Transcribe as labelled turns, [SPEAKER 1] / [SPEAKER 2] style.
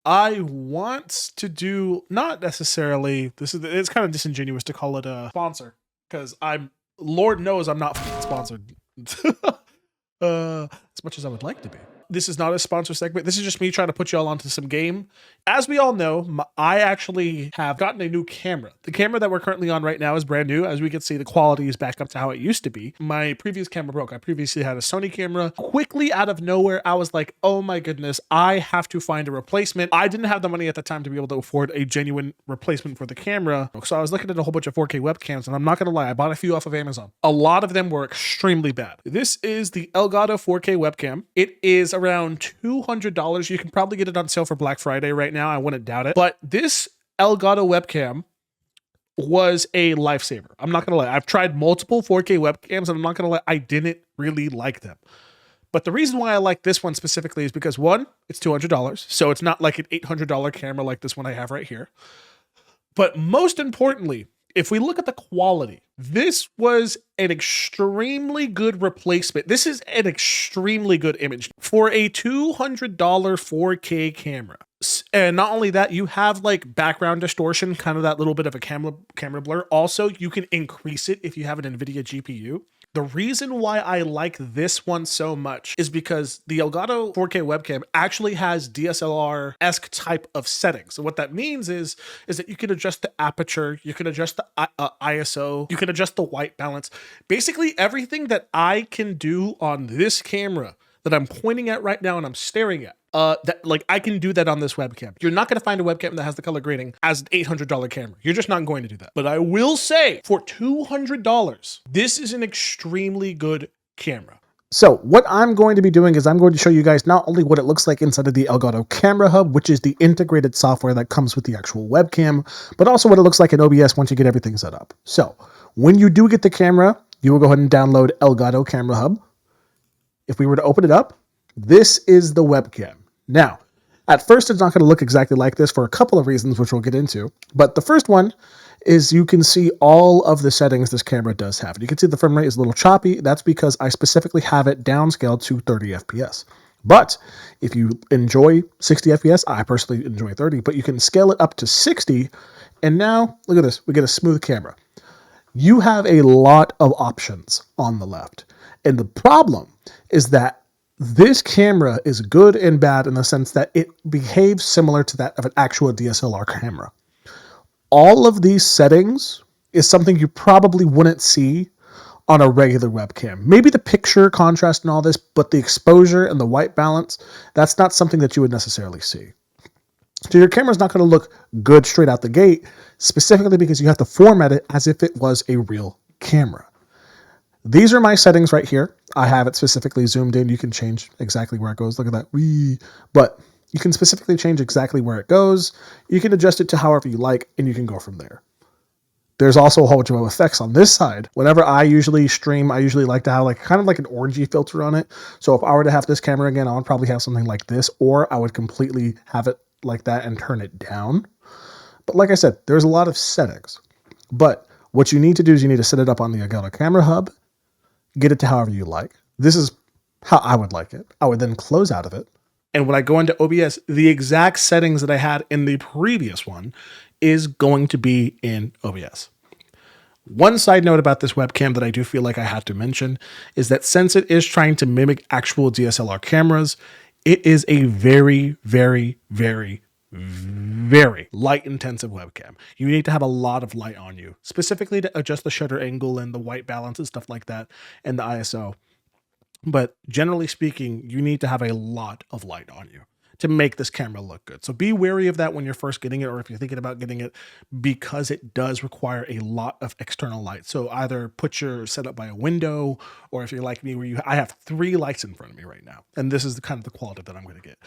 [SPEAKER 1] I want to do, not necessarily, it's kind of disingenuous to call it a sponsor, because Lord knows I'm not sponsored. As much as I would like to be. This is not a sponsor segment. This is just me trying to put y'all onto some game. As we all know, I actually have gotten a new camera. The camera that we're currently on right now is brand new. As we can see, the quality is back up to how it used to be. My previous camera broke. I previously had a Sony camera. Quickly out of nowhere, I was like, oh my goodness, I have to find a replacement. I didn't have the money at the time to be able to afford a genuine replacement for the camera. So I was looking at a whole bunch of 4K webcams, and I'm not gonna lie, I bought a few off of Amazon. A lot of them were extremely bad. This is the Elgato 4K webcam. It is around $200. You can probably get it on sale for Black Friday right now. I wouldn't doubt it. But this Elgato webcam was a lifesaver. I'm not gonna lie. I've tried multiple 4K webcams, and I'm not gonna lie, I didn't really like them. But the reason why I like this one specifically is because, one, it's $200. So it's not like an $800 camera like this one I have right here. But most importantly, if we look at the quality, this was an extremely good replacement. This is an extremely good image for a $200 4K camera. And not only that, you have like background distortion, kind of that little bit of a camera blur. Also, you can increase it if you have an NVIDIA GPU. The reason why I like this one so much is because the Elgato 4K webcam actually has DSLR-esque type of settings. So what that means is that you can adjust the aperture, you can adjust the ISO, you can adjust the white balance. Basically everything that I can do on this camera that I'm pointing at right now and I'm staring at, I can do that on this webcam. You're not going to find a webcam that has the color grading as an $800 camera. You're just not going to do that. But I will say, for $200, this is an extremely good camera. So what I'm going to be doing is I'm going to show you guys not only what it looks like inside of the Elgato Camera Hub, which is the integrated software that comes with the actual webcam, but also what it looks like in OBS once you get everything set up. So when you do get the camera, you will go ahead and download Elgato Camera Hub. If we were to open it up, this is the webcam. Now, at first, it's not going to look exactly like this for a couple of reasons, which we'll get into. But the first one is you can see all of the settings this camera does have. You can see the frame rate is a little choppy. That's because I specifically have it downscaled to 30 FPS. But if you enjoy 60 FPS, I personally enjoy 30, but you can scale it up to 60. And now, look at this. We get a smooth camera. You have a lot of options on the left. And the problem is that this camera is good and bad in the sense that it behaves similar to that of an actual DSLR camera. All of these settings is something you probably wouldn't see on a regular webcam. Maybe the picture contrast and all this, but the exposure and the white balance, that's not something that you would necessarily see. So your camera's not going to look good straight out the gate, specifically because you have to format it as if it was a real camera. These are my settings right here. I have it specifically zoomed in. You can change exactly where it goes. Look at that. Wee. But you can specifically change exactly where it goes. You can adjust it to however you like, and you can go from there. There's also a whole bunch of effects on this side. Whenever I usually stream, I usually like to have kind of like an orangey filter on it. So if I were to have this camera again, I would probably have something like this, or I would completely have it like that and turn it down. But like I said, there's a lot of settings. But what you need to do is you need to set it up on the Elgato Camera Hub, get it to however you like. This is how I would like it. I would then close out of it. And when I go into OBS, the exact settings that I had in the previous one is going to be in OBS. One side note about this webcam that I do feel like I have to mention is that since it is trying to mimic actual DSLR cameras, it is a very, very, very, very light intensive webcam. You need to have a lot of light on you, specifically to adjust the shutter angle and the white balance and stuff like that, and the ISO. But generally speaking, you need to have a lot of light on you to make this camera look good. So be wary of that when you're first getting it, or if you're thinking about getting it, because it does require a lot of external light. So either put your setup by a window, or if you're like me, where I have 3 lights in front of me right now, and this is the kind of the quality that I'm going to get.